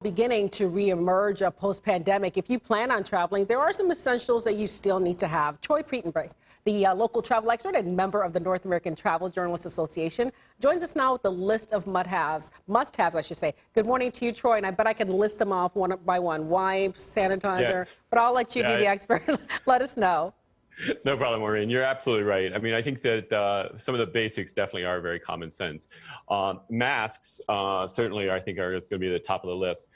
Beginning to reemerge post-pandemic. If you plan on traveling, there are some essentials that you still need to have. Troy Pretenbrink, the local travel expert and member of the North American Travel Journalists Association, joins us now with a list of must-haves, I should say. Good morning to you, Troy, and I bet I can list them off one by one. Wipes, sanitizer, but I'll let you be the expert. Let us know. No problem, Maureen. You're absolutely right. I mean, I think that some of the basics definitely are very common sense. Masks, certainly, I think, are going to be at the top of the list.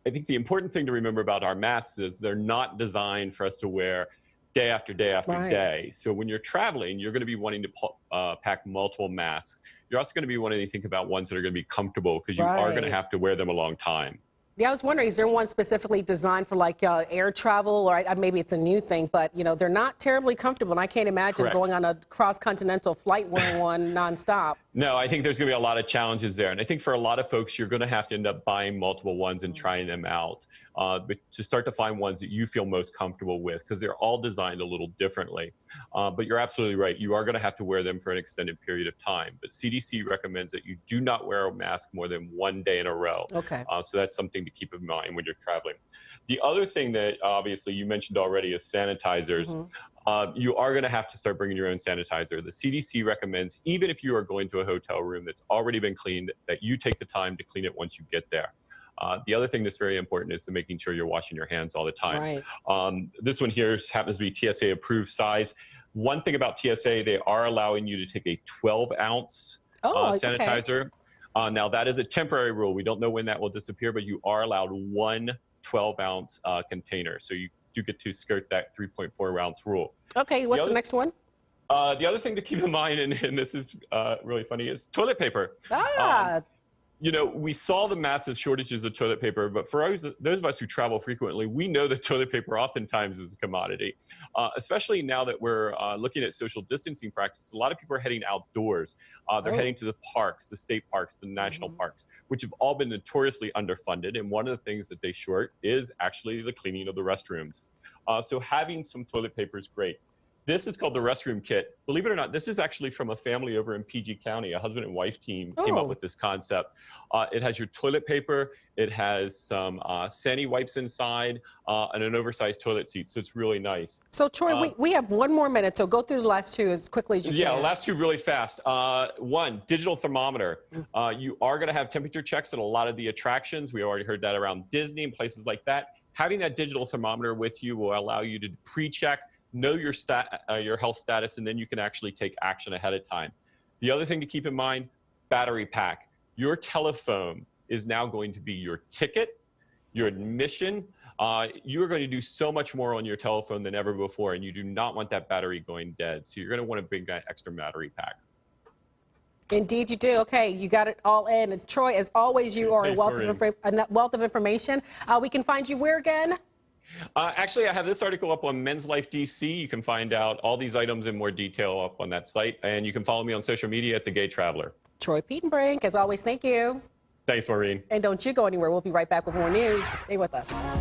I think the important thing to remember about our masks is they're not designed for us to wear day after day after day. So when you're traveling, you're going to be wanting to pack multiple masks. You're also going to be wanting to think about ones that are going to be comfortable because you are going to have to wear them a long time. Yeah, I was wondering, is there one specifically designed for like air travel, or maybe it's a new thing, but you know, they're not terribly comfortable, and I can't imagine going on a cross-continental flight wearing one nonstop. No, I think there's going to be a lot of challenges there, and I think for a lot of folks, you're going to have to end up buying multiple ones and trying them out, but to start to find ones that you feel most comfortable with, because they're all designed a little differently. But you're absolutely right. You are going to have to wear them for an extended period of time, but CDC recommends that you do not wear a mask more than one day in a row. Okay. So that's something to keep in mind when you're traveling. The other thing that obviously you mentioned already is sanitizers. You are going to have to start bringing your own sanitizer. The CDC recommends, even if you are going to a hotel room that's already been cleaned, that you take the time to clean it once you get there. The other thing that's very important is to making sure you're washing your hands all the time. This one here happens to be TSA approved size. One thing about TSA, they are allowing you to take a 12-ounce sanitizer. Now, that is a temporary rule. We don't know when that will disappear, but you are allowed one 12-ounce container. So you do get to skirt that 3.4-ounce rule. Okay, what's the next one? The other thing to keep in mind, and this is really funny, is toilet paper. You know, we saw the massive shortages of toilet paper, but for those of us who travel frequently, we know that toilet paper oftentimes is a commodity, especially now that we're looking at social distancing practice. A lot of people are heading outdoors. They're heading to the parks, the state parks, the national parks, which have all been notoriously underfunded. And one of the things that they short is actually the cleaning of the restrooms. So having some toilet paper is great. This is called the restroom kit. Believe it or not, this is actually from a family over in PG County. A husband and wife team came up with this concept. It has your toilet paper, it has some sandy wipes inside, and an oversized toilet seat, so it's really nice. So Troy, we have one more minute, so go through the last two as quickly as you can. Yeah, the last two really fast. One, digital thermometer. You are gonna have temperature checks at a lot of the attractions. We already heard that around Disney and places like that. Having that digital thermometer with you will allow you to pre-check, know your health status, and then you can actually take action ahead of time. The other thing to keep in mind, battery pack. Your telephone is now going to be your ticket, your admission. You are going to do so much more on your telephone than ever before, and you do not want that battery going dead. So you're going to want to bring that extra battery pack. Indeed you do. Okay, you got it all in. And Troy, as always, you are a wealth of information. We can find you where again? Actually, I have this article up on Men's Life DC. You can find out all these items in more detail up on that site. And you can follow me on social media at The Gay Traveler. Troy Pretenbrink, as always, thank you. Thanks, Maureen. And don't you go anywhere. We'll be right back with more news. Stay with us.